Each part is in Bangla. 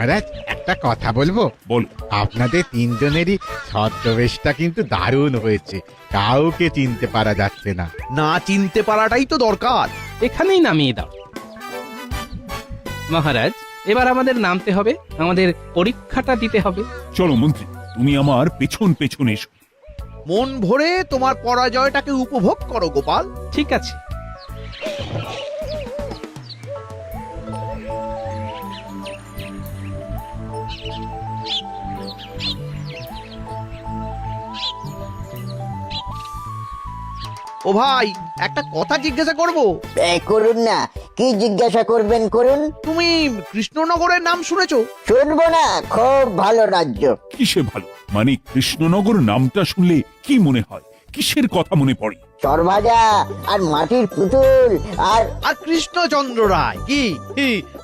মহারাজ একটা কথা বলবো? বল। আপনাদের তিনজনেরই ছদ্মবেশটা কিন্তু দারুণ হয়েছে, কাউকে চিনতে পারা যাচ্ছে না। না চিনতে পারাটাই তো দরকার। এখানেই নামিয়ে দাও। মহারাজ, এবার আমাদের নামতে হবে, আমাদের পরীক্ষাটা দিতে হবে। চলো মন্ত্রী, তুমি আমার পেছন পেছন এসো। মন ভরে তোমার পরাজয়টাকে উপভোগ করো গোপাল। ঠিক আছে। ও ভাই, একটা কথা জিজ্ঞাসা করব। করুন না, কি জিজ্ঞাসা করবেন করুন। তুমি কৃষ্ণনগরের নাম শুনেছো? শুনবো না, খুব ভালো রাজ্য। কিসে ভালো? মানে কৃষ্ণনগর নামটা শুনলে কি মনে হয়? কিসের কথা মনে পড়ে? চরভাজা আর মাটির পুতুল আর আর কৃষ্ণচন্দ্র রায়। কি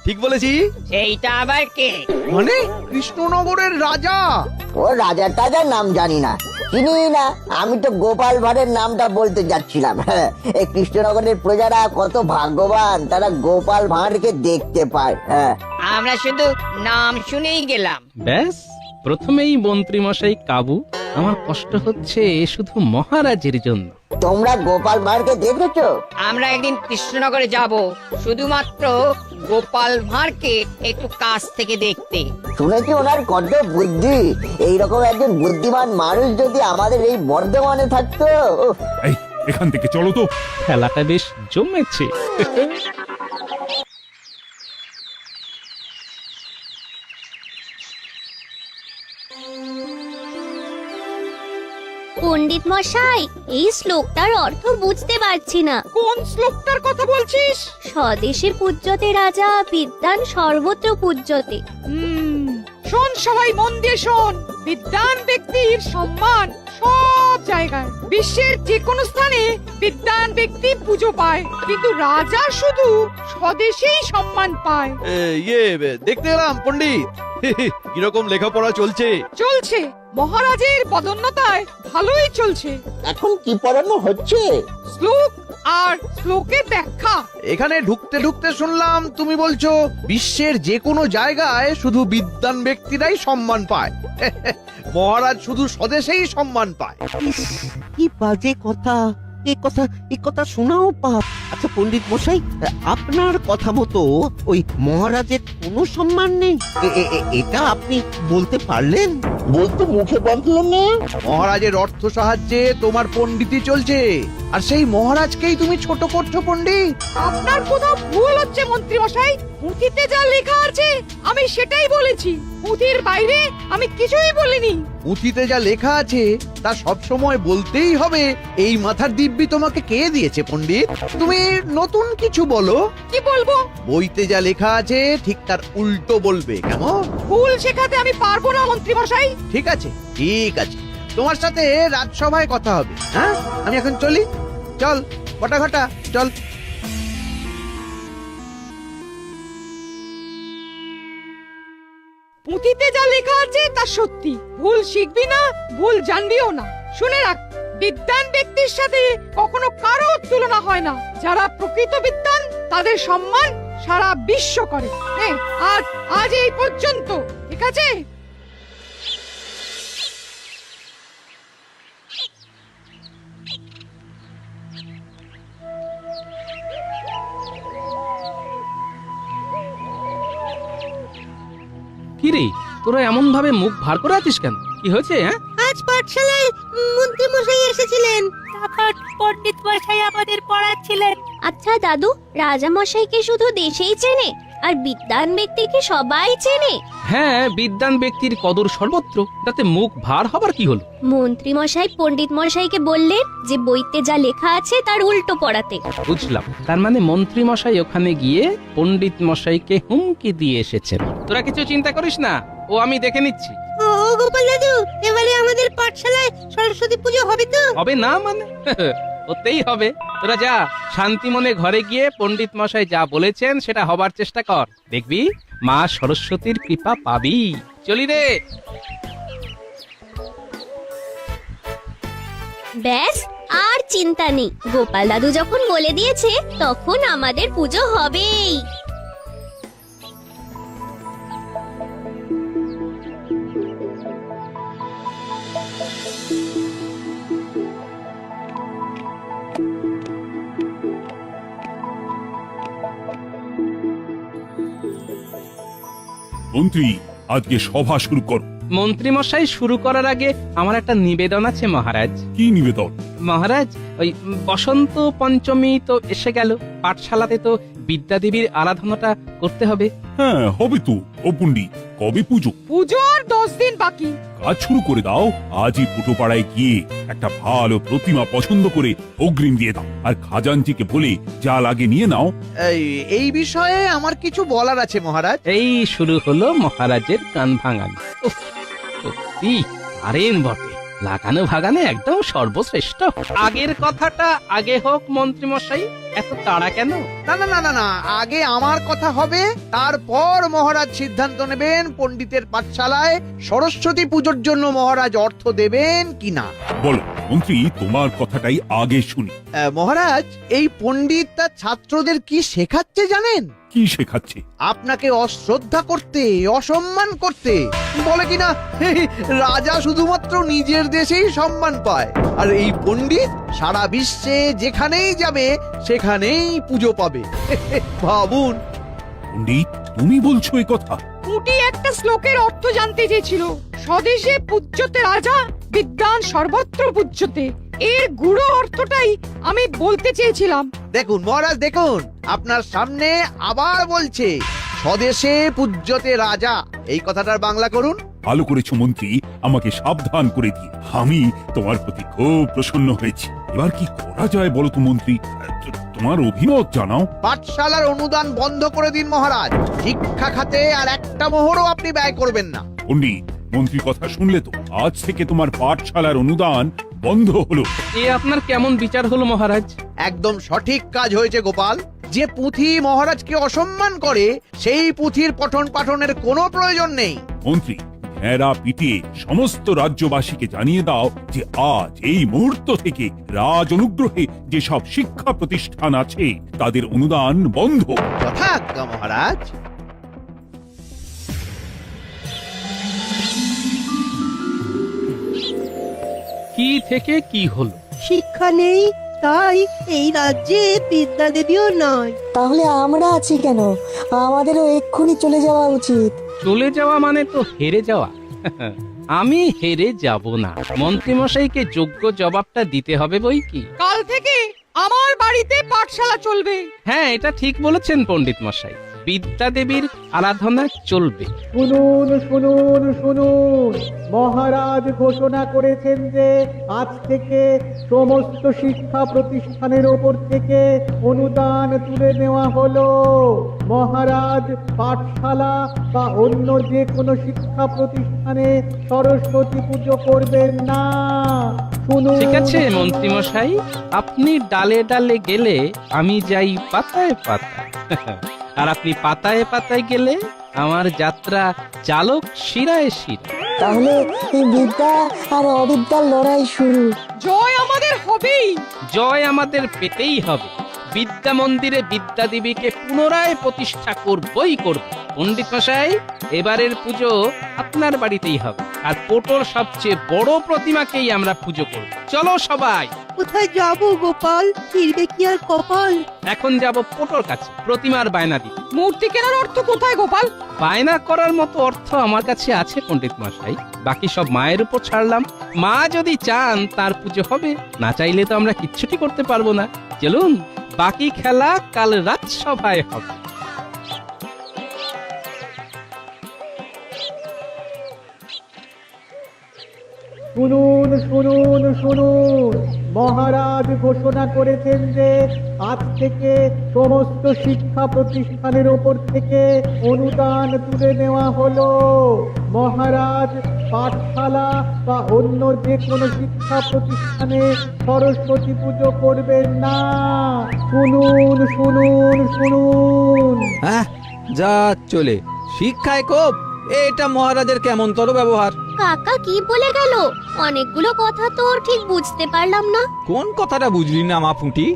ঠিক বলেছি? সেইটা আবার কে? মানে কৃষ্ণনগরের রাজা। ও রাজা টাজার নাম জানি না, চিনি না। আমি তো গোপাল ভাঁড়ের নামটা বলতে যাচ্ছিলাম। হ্যাঁ, এই কৃষ্ণনগরের প্রজারা কত ভাগ্যবান, তারা গোপাল ভাঁড়কে দেখতে পায়। হ্যাঁ, আমরা শুধু নাম শুনেই গেলাম। ব্যাস, প্রথমেই মন্ত্রী মশাই কাবু। আমার কষ্ট হচ্ছে শুধু মহারাজের জন্য। তোমরা গোপাল ভাঁড়কে দেখেছো? আমরা একদিন কৃষ্ণনগরে যাব শুধুমাত্র গোপাল ভাঁড়কে একটু কাছ থেকে দেখতে। শুনেছি ওনার কত বুদ্ধি। এইরকম একজন বুদ্ধিমান মানুষ যদি আমাদের এই বর্ধমানে থাকতো। উফ, এই, এখান থেকে চলো তো। খেলাটা বেশ জমেছে। পণ্ডিত মশাই, এই শ্লোকটার অর্থ বুঝতে পারছি না। কোন শ্লোকটার কথা বলছিস? স্বদেশে পূজ্যতে রাজা, বিদ্যান সর্বত্র পূজ্যতে। শোন সবাই, মন দিয়ে শোন। বিদ্বান ব্যক্তির সম্মান সব জায়গায়, বিশ্বের যে কোনো স্থানে বিদ্বান ব্যক্তি পুজো পায়, কিন্তু রাজা শুধু স্বদেশেই সম্মান পায়। দেখতে এলাম পণ্ডিত। কিরকম লেখাপড়া চলছে? চলছে, মহারাজের পদোন্নতায় ভালোই চলছে। এখন কি পড়ানো হচ্ছে? শ্লোক আর শ্লোকের ব্যাখ্যা। এখানে ঢুকতে ঢুকতে শুনলাম তুমি বলছো বিশ্বের যে কোনো জায়গায় শুধু বিদ্বান ব্যক্তিরাই সম্মান পায়। মহারাজ শুধু স্বদেশেই সম্মান পায়। কি বাজে কথা! এ কথা শোনাও পাপ। আচ্ছা পণ্ডিত মশাই, আপনার কথা মতো ওই মহারাজের কোনো সম্মান নেই, এটা আপনি বলতে পারলেন? বলতে মুখে বাঁধলো না। মহারাজের অর্থ সাহায্যে তোমার পণ্ডিতই চলছে, আর সেই মহারাজকেই তুমি ছোট করছো পণ্ডিত। আপনার কোথাও ভুল হচ্ছে মন্ত্রী মশাই। পুঁথিতে যা লেখা আছে আমি সেটাই বলেছি, পুঁথির বাইরে আমি কিছুই বলিনি। পুঁথিতে যা লেখা আছে তা সব সময় বলতেই হবে। এই মাথার দিব্যি তোমাকে কে দিয়েছে পণ্ডিত? তুমি নতুন কিছু বলো। কি বলবো? বইতে যা লেখা আছে ঠিক তার উল্টো বলবে, কেমন? ভুল শেখাতে আমি পারবো না মন্ত্রী মশাই। ঠিক আছে, ঠিক আছে, তোমার সাথে রাজসভায় কথা হবে। হ্যাঁ, আমি এখন চলি। চল ঘটা ঘটা, চল। পুঁথিতে যা লেখা আছে তা সত্যি, ভুল শিখবি না, ভুল জানবিও না। শুনে রাখ, বিদ্বান ব্যক্তির সাথে কখনো কারো তুলনা হয় না। যারা প্রকৃত বিদ্বান তাদের সম্মান সারা বিশ্ব করে। আর আজ এই পর্যন্ত, ঠিক আছে? কি রে, তোরা এমন ভাবে মুখ ভার করে আছিস কেন? কি হয়েছে? হ্যাঁ, আজ পাঠশালায় মন্ত্রী মশাই এসেছিলেন, তারপর পণ্ডিত মশাই আমাদের পড়াচ্ছিলেন। আচ্ছা দাদু, রাজা মশাইকে শুধু দেশেই চেনে, আর বিদ্বান ব্যক্তিকে সবাই চেনে? হ্যাঁ, বিদ্বান ব্যক্তির কদর সর্বত্র, তাতে মুখ ভার হবার কি হলো? মন্ত্রী মশাই পণ্ডিত মশাইকে বললেন যে বইতে যা লেখা আছে তার উল্টো পড়াতে। বুঝলাম, তার মানে মন্ত্রী মশাই ওখানে গিয়ে পণ্ডিত মশাইকে হুমকি দিয়ে এসেছেন। তোরা কিছু চিন্তা করিস না, ও আমি দেখে নিচ্ছি। ও গোপাল দাদু, এবারে আমাদের পাঠশালায় সরস্বতী পুজো হবে তো? হবে না মানে? হতেই হবে। তোরা যা, শান্তি মনে ঘরে গিয়ে পণ্ডিত মশাই যা বলেছেন সেটা হবার চেষ্টা কর, দেখবি মা সরস্বতীর কৃপা পাবি। চলি রে। ব্যাস, আর চিন্তা নেই। গোপাল দাদু যখন বলে দিয়েছে তখন আমাদের পুজো হবেই। মন্ত্রী আজকে সভা শুরু করো। মন্ত্রী মশাই শুরু করার আগে আমার একটা নিবেদন আছে মহারাজ। কি নিবেদন? মহারাজ, ওই বসন্ত পঞ্চমী তো এসে গেল, পাঠশালাতে তো বিদ্যাদেবীর আরাধনাটা করতে হবে। হ্যাঁ হবে তো। ও পণ্ডিত, কবে পুজো? পুজো আর 10 দিন বাকি। কাজ শুরু করে দাও। আজই পুটোপাড়ায় গিয়ে একটা ভালো প্রতিমা পছন্দ করে অগ্রিম দিয়ে দাও, আর খাজানজিকে বলে যা লাগে নিয়ে নাও। এই বিষয়ে আমার কিছু বলার আছে মহারাজ। এই শুরু হলো মহারাজের কান ভাঙানি। উফ, সত্যি পারেন বটে, লাগানো ভাগানে একদম সর্বশ্রেষ্ঠ। আগের কথাটা আগে হোক মন্ত্রী মশাই, এত তাড়া কেন? না না না না না, আগে আমার কথা হবে, তারপর মহারাজ সিদ্ধান্ত নেবেন পণ্ডিতের পাঠশালায় সরস্বতী পুজোর জন্য মহারাজ অর্থ দেবেন কিনা। বলো মন্ত্রী, তোমার কথাটাই আগে শুনি। মহারাজ, এই পণ্ডিত তার ছাত্রদের কি শেখাচ্ছে জানেন? কি শেখাচ্ছে? আপনাকে অশ্রদ্ধা করতে, অসম্মান করতে। বলে কিনা রাজা শুধুমাত্র নিজের দেশেই সম্মান পায়, আর এই পণ্ডিত সারা বিশ্বে যেখানেই যাবে সেখানেই পুজো পাবে। ভাবুন। পণ্ডিত, তুমি বলছো এই কথা? পুটি একটা শ্লোকের অর্থ জানতে চেয়েছিল, স্বদেশে পূজ্যতে রাজা, বিদ্যান সর্বত্র পূজ্যতে। এর গুড়ো অর্থটাই আমি বলতে চেয়েছিলাম। দেখুন মহারাজ, দেখুন আপনার সামনে আবার বলছে স্বদেশে পূজ্যতে রাজা, এই কথাটার বাংলা করুন। ভালো করেছো মন্ত্রী, আমাকে সাবধান করে দিয়ে। আমি তোমার প্রতি খুব প্রসন্ন হয়েছি। এবার কি করা যায় বলো তো মন্ত্রী, তোমার অভিমত জানাও। পাঠশালার অনুদান বন্ধ করে দিন মহারাজ। শিক্ষা খাতে আর একটা মোহরও আপনি ব্যয় করবেন না। পণ্ডিত, মন্ত্রী কথা শুনলে তো? আজ থেকে তোমার পাঠশালার অনুদান বন্ধ হলো। এ আপনার কেমন বিচার হলো মহারাজ? একদম সঠিক কাজ হয়েছে গোপাল। যে পুঁথি মহারাজকে অসম্মান করে সেই পুঁথির পঠন পাঠনের কোনো প্রয়োজন নেই। মন্ত্রী, ভেড়া পিটিয়ে সমস্ত রাজ্যবাসীকে জানিয়ে দাও যে আজ এই মুহূর্ত থেকে রাজ অনুগ্রহে যেসব শিক্ষা প্রতিষ্ঠান আছে তাদের অনুদান বন্ধ। যথাজ্ঞা মহারাজ। কি থেকে কি হলো? শিক্ষা নেই, তাই এই রাজ্যে বিদ্যা দেবীও নয়। তাহলে আমরা আছি কেন? আমাদেরও এক্ষুনি চলে যাওয়া উচিত। চলে যাওয়া মানে তো হেরে যাওয়া। আমি হেরে যাব না, মন্ত্রী মশাইকে যোগ্য জবাবটা দিতে হবে বই কি। কাল থেকে আমার বাড়িতে পাঠশালা চলবে। হ্যাঁ, এটা ঠিক বলেছেন পণ্ডিত মশাই, বিদ্যা দেবীর আরাধনা চলবে। শুনুন শুনুন শুনুন, মহারাজ ঘোষণা করেছেন যে আজ থেকে সমস্ত শিক্ষা প্রতিষ্ঠানের ওপর থেকে অনুদান তুলে নেওয়া হলো। মহারাজ পাঠশালা বা অন্য যে কোনো শিক্ষা প্রতিষ্ঠানে সরস্বতী পুজো করবেন না। শুনুন। ঠিক আছে মন্ত্রী মশাই, আপনি ডালে ডালে গেলে আমি যাই পাতায় পাতায়, আর আপনি পাতায় পাতায় গেলে আমার যাত্রা চালক শিরায় শিরা। তাহলে এই বিদ্যা আর অবিদ্যার লড়াই শুরু। জয় আমাদের হবেই। জয় আমাদের পেতেই হবে। বিদ্যা মন্দিরে বিদ্যা দেবীকে পুনরায় প্রতিষ্ঠা করবই করব। পণ্ডিত মশাই, এবারের পুজো আপনার বাড়িতেই হবে, আর পোটোর সবচেয়ে বড় প্রতিমাকেই আমরা পুজো করব। চলো সবাই। কোথায় যাব গোপাল? ফিরবে কি আর কপাল? এখন যাব পোটোর কাছে প্রতিমার বায়না দিতে। মূর্তি কেনার অর্থ কোথায় গোপাল? বায়না করার মতো অর্থ আমার কাছে আছে পণ্ডিত মশাই, বাকি সব মায়ের উপর ছাড়লাম। মা যদি চান তার পুজো হবে, না চাইলে তো আমরা কিচ্ছুটি করতে পারবো না। চলুন, বাকি খেলা কাল রাজসভায় হবে। শুনুন শুনুন শুনুন, মহারাজ ঘোষণা করেছেন যে আজ থেকে সমস্ত শিক্ষা প্রতিষ্ঠানের ওপর থেকে অনুদান তুলে নেওয়া হলো। মহারাজ পাঠশালা বা অন্য যে কোনো শিক্ষা প্রতিষ্ঠানে সরস্বতী পুজো করবেন না। শুনুন শুনুন শুনুন। যা চলে শিক্ষায় কোপ, এটা মহারাজের কেমনতর ব্যবহার। কাকা কি বলে গেল? অনেকগুলো কথা তো ঠিক বুঝতে পারলাম না। কোন কথাটা বুঝলি না মা পুঁটি?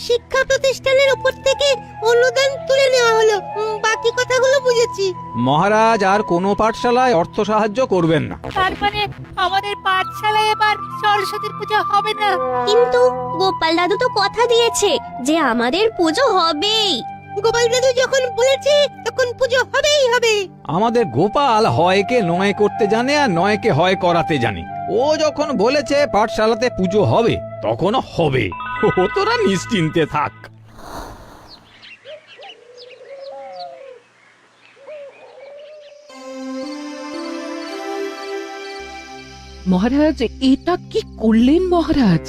শিক্ষা প্রতিষ্ঠানের উপর থেকে অনুদান তুলে নেওয়া হলো, বাকি কথাগুলো বুঝেছি। মহারাজ আর কোনো পাঠশালায় অর্থ সাহায্য করবেন না। তার মানে আমাদের পাঠশালায় এবার সরস্বতীর পূজা হবে না। কিন্তু গোপাল দাদু তো কথা দিয়েছে যে আমাদের পুজো হবেই। গোপাল দাদু যখন বলেছে তখন পুজো হবেই হবে। আমাদের গোপাল হয়কে নয় করতে জানে আর নয়কে হয় করাতে জানে। ও যখন বলেছে পাঠশালাতে পুজো হবে তখনও হবে। ও তোরা নিশ্চিন্তে থাক। মহারাজ এটা কি করলেন মহারাজ?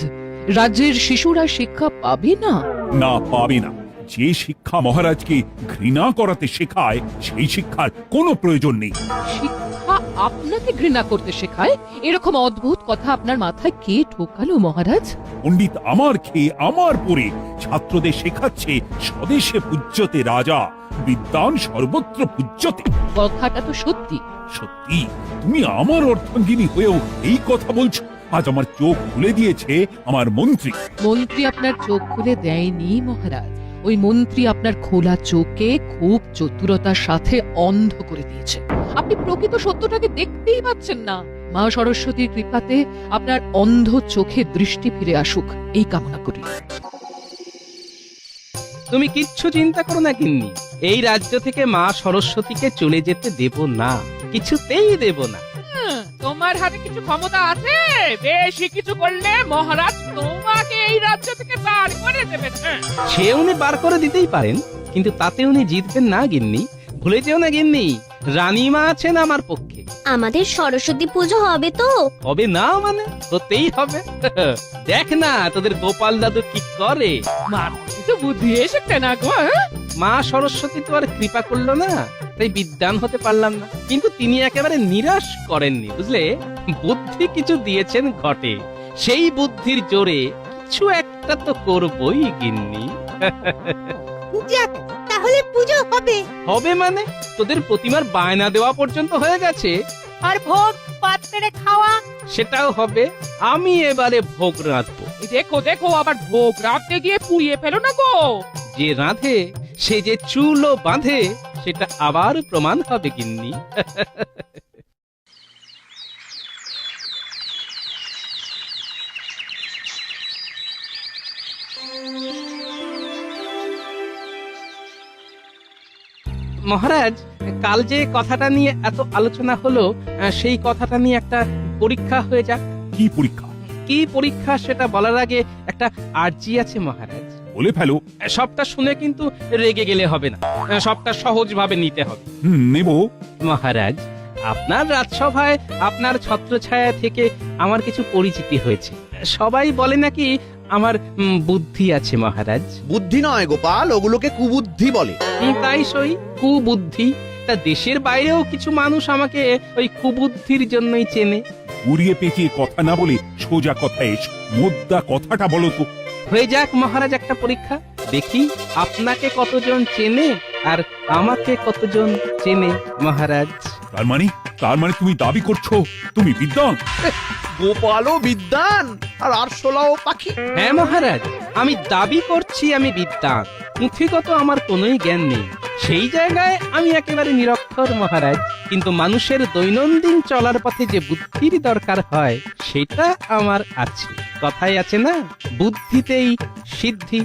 রাজ্যের শিশুরা শিক্ষা পাবে না? না, পাবে না। যে শিক্ষা মহারাজকে ঘৃণা করাতে শেখায় সেই শিক্ষার কোনো প্রয়োজন নেই। শিক্ষা আপনাকে ঘৃণা করতে শেখায়? এরকম অদ্ভুত কথা আপনার মাথায় কে ঢোকালো মহারাজ? পণ্ডিত আমার খেয়ে আমার পরে ছাত্রদের শেখাচ্ছে স্বদেশে পূজ্যতে রাজা, বিদ্বান সর্বত্র পূজ্যতে। কথাটা তো সত্যি। সত্যি? তুমি আমার অর্ধাঙ্গিনী হয়েও এই কথা বলছো? আজ আমার চোখ খুলে দিয়েছে আমার মন্ত্রী। মন্ত্রী আপনার চোখ খুলে দেয়নি মহারাজ, ওই মন্ত্রী আপনার খোলা চোখে খুব চতুরতার সাথে অন্ধ করে দিয়েছে। আপনি প্রকৃত সত্যটাকে দেখতেই পাচ্ছেন না। মা সরস্বতীর কৃপাতে আপনার অন্ধ চোখে দৃষ্টি ফিরে আসুক, এই কামনা করি। তুমি কিচ্ছু চিন্তা করো না গিন্নি, এই রাজ্য থেকে মা সরস্বতীকে চলে যেতে দেব না, কিছুতেই দেব না। তোমার হাতে কিছু ক্ষমতা আছে? বেশি কিছু করলে মহারাজ তোমাকে এই রাজ্য থেকে বার করে দেবেন। সে উনি বার করে দিতেই পারেন, কিন্তু তাতে উনি জিতবেন না গিন্নি। ভুলে যেও না গিন্নি, রানীমা আছেন আমার পক্ষে। আমাদের সরস্বতী পুজো হবে তো? হবে না মানে? হতেই হবে। দেখ না তোদের গোপাল দাদু কি করে। মার কিছু বুদ্ধি এসেছে না গো? মা সরস্বতী তো আর কৃপা করলো না, তাই বিদ্বান হতে পারলাম না। কিন্তু তিনি একেবারে নিরাশ করেননি, বুঝলে? বুদ্ধি কিছু দিয়েছেন ঘটে, সেই বুদ্ধির জোরে কিছু একটা তো করবই গিন্নি। যাক, তাহলে পুজো হবে। হবে মানে? তোদের প্রতিমার বায়না দেওয়া পর্যন্ত হয়ে গেছে। আর ভোগ পাত্রে খাওয়া? সেটাও হবে। আমি এবারে ভোগ রাঁধবো। দেখো দেখো, আবার ভোগ রাখতে গিয়ে পুড়িয়ে ফেলো না গো। যে রাঁধে সে যে চুলও বাঁধে, সেটা আবার প্রমাণ হবে গিন্নি। মহারাজ, কাল যে কথাটা নিয়ে এত আলোচনা হলো, সেই কথাটা নিয়ে একটা পরীক্ষা হয়ে যাক। কি পরীক্ষা? কি পরীক্ষা সেটা বলার আগে একটা আর্জি আছে মহারাজ। বলে ফেলো। সবটা শুনে কিন্তু রেগে গেলে হবে না, সবটা সহজভাবে নিতে হবে। নেব। মহারাজ, আপনার রাজসভায় আপনার ছত্রছায়া থেকে আমার কিছু পরিচিতি হয়েছে। সবাই বলে নাকি আমার বুদ্ধি আছে মহারাজ। বুদ্ধি নয় গোপাল, ওগুলোকে কুবুদ্ধি বলে। তাই সই, কুবুদ্ধি। তা দেশের বাইরেও কিছু মানুষ আমাকে ওই কুবুদ্ধির জন্যই চেনে। উড়িয়ে পেঁচিয়ে কথা না বলে সোজা কথা এসো। মোদ্দা কথাটা বলো তো। হয়ে যাক মহারাজ একটা পরীক্ষা, দেখি আপনাকে কতজন চেনে আর আমাকে কতজন চেনে মহারাজ। তার মানে তুমি দাবি করছো তুমি বিদ্বান? গোপালও বিদ্বান আর আরশোলাও পাখি। হ্যাঁ মহারাজ, আমি দাবি করছি আমি বিদ্বান, পুঁথিগত আমার কোনোই জ্ঞান নেই। সেই জায়গায় আমি একেবারে নিরক্ষর মহারাজ, কিন্তু মানুষের দৈনন্দিন চলার পথে যে বুদ্ধির দরকার হয় সেটা আমার আছে। কথাই আছে না, বুদ্ধিতেই সিদ্ধি।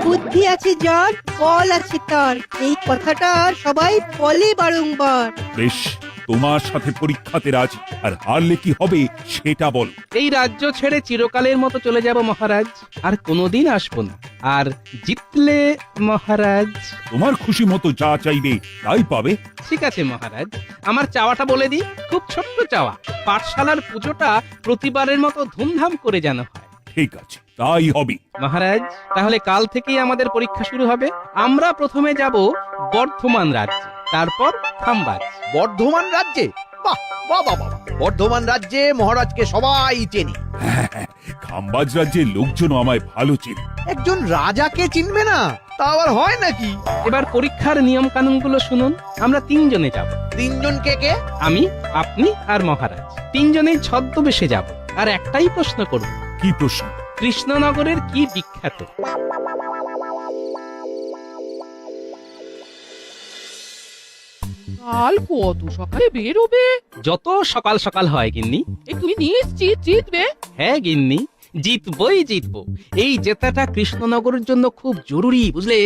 বুদ্ধি আছে যার, বল আছে তার, এই কথাটা সবাই বলে বারংবার। বেশ, তোমার সাথে পরীক্ষাতে রাজি, আর হারলে কি হবে সেটা বলো। এই রাজ্য ছেড়ে চিরকালের মতো চলে যাব মহারাজ, আর কোনোদিন আসবো না। আর জিতলে মহারাজ তোমার খুশি মতো যা চাইবে তাই পাবে। ঠিক আছে মহারাজ, আমার চাওয়াটা বলে দিই, খুব ছোট্ট চাওয়া। পাঠশালার পুজোটা প্রতিবারের মতো ধুমধাম করে যেন হয়। ঠিক আছে, তাই হবে মহারাজ। তাহলে কাল থেকেই আমাদের পরীক্ষা শুরু হবে। আমরা প্রথমে যাব বর্ধমান রাজ্যে, তারপর খাম্বাজ। বর্ধমান রাজ্যে? বাহ বাহ বাহ বাহ! বর্ধমান রাজ্যে মহারাজকে সবাই চেনে। খাম্বাজ রাজ্যের লোকজন আমায় ভালো চেনে। একজন রাজাকে চিনবে না, তা আবার হয় নাকি? এবার পরীক্ষার নিয়ম কানুনগুলো শুনুন। আমরা তিনজনে যাব। তিনজন কে কে? আমি, আপনি আর মহারাজ। তিনজনেই ছদ্মবেশে যাব, আর একটাই প্রশ্ন করব। কি প্রশ্ন? কৃষ্ণনগরের কি বিখ্যাত? কাল কত সকালে বেরোবে? যত সকাল সকাল হয় গিন্নি। তুমি নিশ্চিত জিতবে? হ্যাঁ গিন্নি, জিতবই জিতবো। এই জেতাটা কৃষ্ণনগরের জন্য খুব জরুরি, বুঝলে?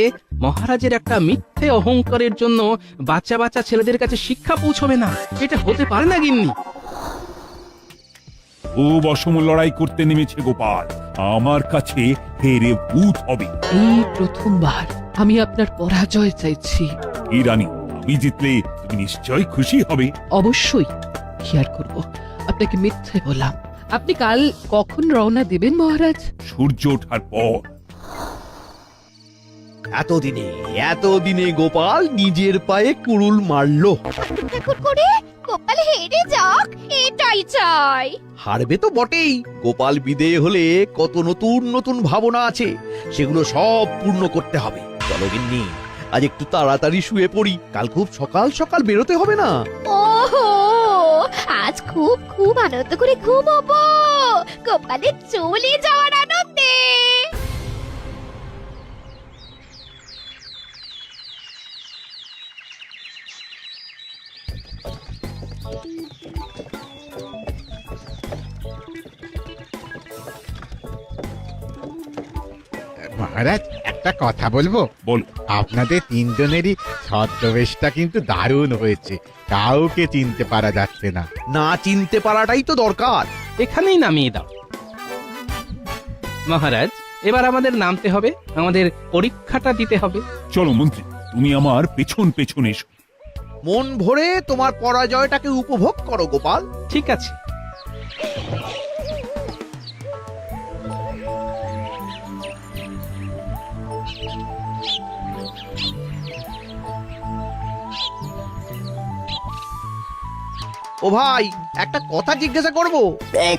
মহারাজের একটা মিথ্যে অহংকারের জন্য বাচ্চা বাচ্চা ছেলেদের কাছে শিক্ষা পৌঁছবে না। এটা হতে পারে না গিন্নি। খুব অসম লড়াই করতে নেমেছে গোপাল, আমার কাছে হেরে ভূত হবে। এই প্রথমবার আমি আপনার পরাজয় চাইছি। এই রানী, আমি জিতলে তুমি নিশ্চয়ই খুশি হবে। অবশ্যই। কি আর করব, আপনাকে মিথ্যে বললাম। আপনি কাল কখন রওনা দেবেন মহারাজ? সূর্য ওঠার পর। এতদিনে গোপাল নিজের পায়ে কুড়ুল মারলো। করে গোপাল হেরে যাক এটাই চাই। হারবে তো বটেই। গোপাল বিদেয় হলে কত নতুন নতুন ভাবনা আছে, সেগুলো সব পূর্ণ করতে হবে। চলো গিন্নি, আজ একটু তাড়াতাড়ি শুয়ে পড়ি, কাল খুব সকাল সকাল বেরোতে হবে না? ওহো, আজ খুব খুব আনন্দ করে ঘুমাবো গোপালের চলে যাওয়ার আনন্দে। মহারাজ, একটা কথা বলবো? বল। আপনাদের তিনজনেরই ছদ্মবেশটা কিন্তু দারুণ হয়েছে, কাউকে চিনতে পারা যাচ্ছে না। না চিনতে পারাটাই তো দরকার। এখানেই নামিয়ে দাও। মহারাজ, এবার আমাদের নামতে হবে, আমাদের পরীক্ষাটা দিতে হবে। চলো মন্ত্রী, তুমি আমার পেছন পেছন এসো। মন ভরে তোমার পরাজয়টাকে উপভোগ করো গোপাল। ঠিক আছে। ও ভাই, একটা কথা জিজ্ঞাসা করব।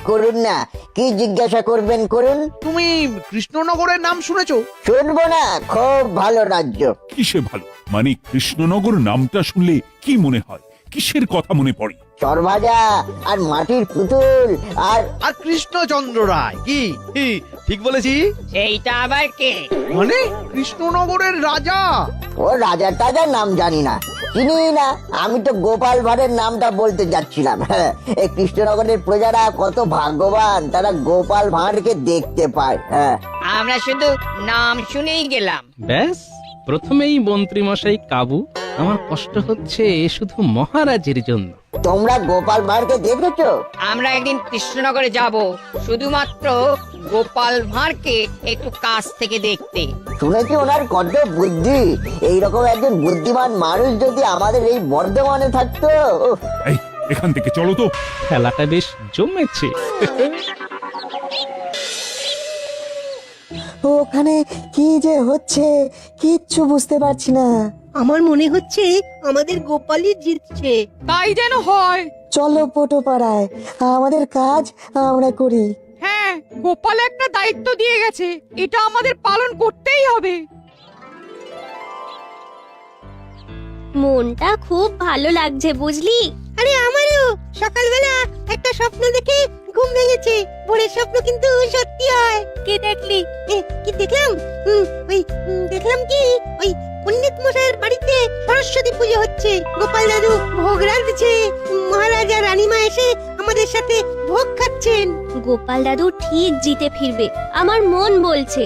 করুন না, কি জিজ্ঞাসা করবেন করুন। তুমি কৃষ্ণনগরের নাম শুনেছো? শুনবো না, খুব ভালো রাজ্য। কিসে ভালো? মানে কৃষ্ণনগর নামটা শুনলে কি মনে হয়? কিসের কথা মনে পড়ে? সরভাজা আর মাটির পুতুল আর আর কৃষ্ণচন্দ্র রায়। কি ঠিক বলেছি? সেইটা আবার কে? মানে কৃষ্ণনগরের রাজা। ও রাজা টাজার নাম জানি না, চিনি না। আমি তো গোপাল ভাঁড়ের নামটা বলতে যাচ্ছিলাম। এই কৃষ্ণনগরের প্রজারা কত ভাগ্যবান, তারা গোপাল ভাঁড়কে দেখতে পায়। আমরা শুধু নাম শুনেই গেলাম। ব্যাস, প্রথমেই মন্ত্রী মশাই কাবু। আমার কষ্ট হচ্ছে শুধু মহারাজের জন্য। তোমরা গোপাল ভাঁড়কে দেখেছো? আমরা একদিন কৃষ্ণনগরে যাব শুধুমাত্র গোপাল ভাঁড়কে একটু কাছ থেকে দেখতে। শুনেছি ওনার কত বুদ্ধি। এইরকম একজন বুদ্ধিমান মানুষ যদি আমাদের এই বর্ধমানে থাকতো। এই, এখান থেকে চলো তো। খেলাটা বেশ জমেছে। ওখানে কি যে হচ্ছে কিচ্ছু বুঝতে পারছি না। আমার মনে হচ্ছে আমাদের গোপালই জিতছে। তাই যেন হয়। চলো পোটো পাড়ায়, আমাদের কাজ আমরা করি। হ্যাঁ, গোপাল একটা দায়িত্ব দিয়ে গেছে, এটা আমাদের পালন করতেই হবে। মনটা খুব ভালো লাগছে, বুঝলি? আরে আমারও সকালবেলা একটা স্বপ্ন দেখে ঘুম ভেঙেছে। ভোরের স্বপ্ন কিন্তু সত্যি হয়। কি দেখলি? কি দেখলাম? দেখলাম কি ওই পণ্ডিত মশাইয়ের বাড়িতে সরস্বতী পুজো হচ্ছে। গোপাল দাদু ভোগ রাঁধছে, মহারাজা রানীমা এসে আমাদের সাথে ভোগ খাচ্ছেন। গোপাল দাদু ঠিক জিতে ফিরবে, আমার মন বলছে।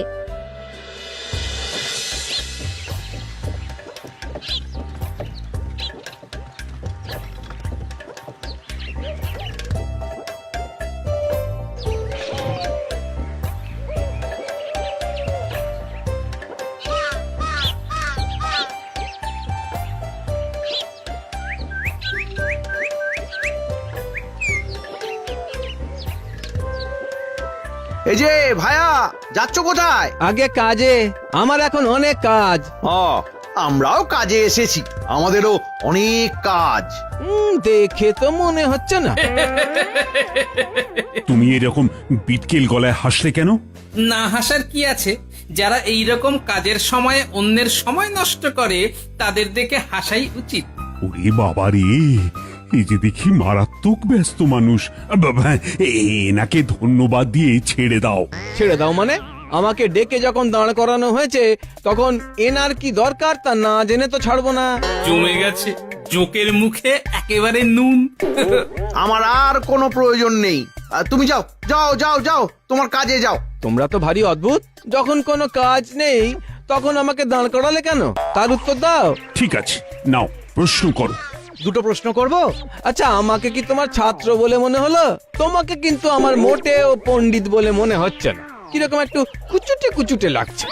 এই যে ভায়া, যাচ্ছ কোথায়? আগে কাজে, আমার এখন অনেক কাজ। আমরাও কাজে এসেছি, আমাদেরও অনেক কাজ। দেখে তো মনে হচ্ছে না। তুমি এরকম বিটকেল গলায় হাসলে কেন? না হাসার কি আছে? যারা এই রকম কাজের সময় অন্যের সময় নষ্ট করে তাদের দেখে হাসাই উচিত। ওরে বাবা রে, এই যে দেখি মারাত্মক ব্যস্ত মানুষ। বাবা, এনাকে ধন্যবাদ দিয়ে ছেড়ে দাও। ছেড়ে দাও মানে? আমাকে ডেকে যখন দাঁড় করানো হয়েছে তখন এনার কি দরকার তা না জেনে তো ছাড়বো না। জমে গেছে জোকের মুখে একেবারে নুন। আমার আর কোনো প্রয়োজন নেই। তুমি যাও যাও যাও যাও, তোমার কাজে যাও। তোমরা তো ভারী অদ্ভুত, যখন কোনো কাজ নেই তখন আমাকে দাঁড় করালে কেন, তার উত্তর দাও। ঠিক আছে, নাও প্রশ্ন করো। দুটো প্রশ্ন করব। আচ্ছা, আমাকে কি তোমার ছাত্র বলে মনে হলো? তোমাকে কিন্তু আমার মোটেও পণ্ডিত বলে মনে হচ্ছে না, কিরকম একটু কুচুটে কুচুটে লাগছে।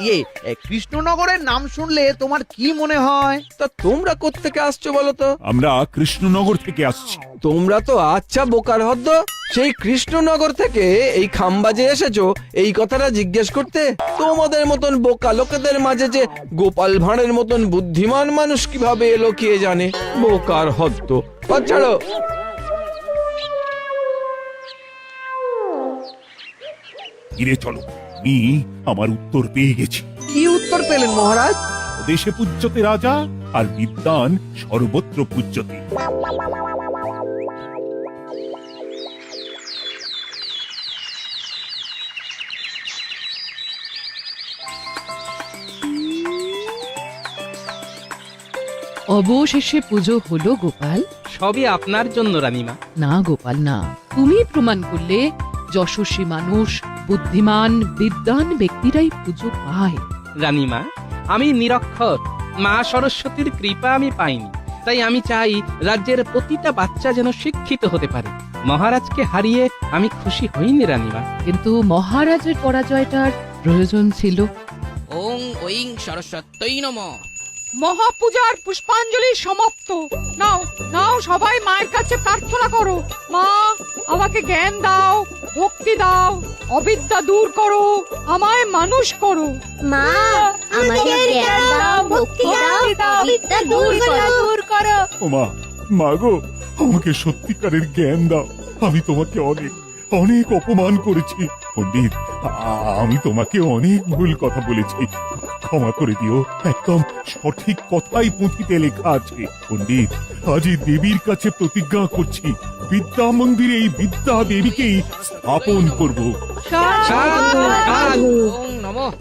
ইয়ে, কৃষ্ণনগরের নাম শুনলে তোমার কি মনে হয়? তা তোমরা কোত্থেকে আসছো বলো তো? আমরা কৃষ্ণনগর থেকে আসছি। তোমরা তো আচ্ছা বোকার হদ্দ, সেই কৃষ্ণনগর থেকে এই খাম্বাজে এসেছো এই কথাটা জিজ্ঞেস করতে? তোমাদের মতন বোকা লোকেদের মাঝে যে গোপাল ভাঁড়ের মতন বুদ্ধিমান মানুষ কিভাবে এলো কে জানে। বোকার হদ্দ। ছাড়ো। ফিরে চলো, আমি আমার উত্তর পেয়ে গেছি। কি উত্তর পেলেন মহারাজ? দেশে পূজ্যতে রাজা, আর বিদ্বান সর্বত্র পূজ্যতে। অবশেষে পুজো হলো গোপাল। সবই আপনার জন্য রানীমা। না গোপাল না, তুমি প্রমাণ করলে যশস্বী মানুষ, বুদ্ধিমান বিদ্বান ব্যক্তিরাই পুজো পায়। রানীমা, আমি নিরক্ষর, মা সরস্বতীর কৃপা আমি পাইনি, তাই আমি চাই রাজ্যের প্রতিটা বাচ্চা যেন শিক্ষিত হতে পারে। মহারাজকে হারিয়ে আমি খুশি হইনি রানীমা। কিন্তু মহারাজের পরাজয়টার প্রয়োজন ছিল। ওং ওইং সরস্বতী নমঃ। মহাপূজার পুষ্পাঞ্জলি সমাপ্ত। নাও নাও, সবাই মায়ের কাছে প্রার্থনা করো। মা, আমাকে জ্ঞান দাও, ভক্তি দাও, অবিদ্যা দূর করো, আমায় মানুষ করো। মা, আমাদের জ্ঞান দাও, ভক্তি দাও, বিদ্যা দূর করো। ও মা, মাগো, আমাকে সত্যিকারের জ্ঞান দাও। আমি তোমাকে অনেক অনেক অপমান করেছি পণ্ডিত। আমি তোমাকে অনেক ভুল কথা বলেছি, ক্ষমা করে দিও। একদম সঠিক কথাই পুঁথিতে লেখা আছে পণ্ডিত। আজই দেবীর কাছে প্রতিজ্ঞা করছি, বিদ্যা মন্দিরে এই বিদ্যা দেবীকেই স্থাপন করব। সাধু, ওং নমঃ।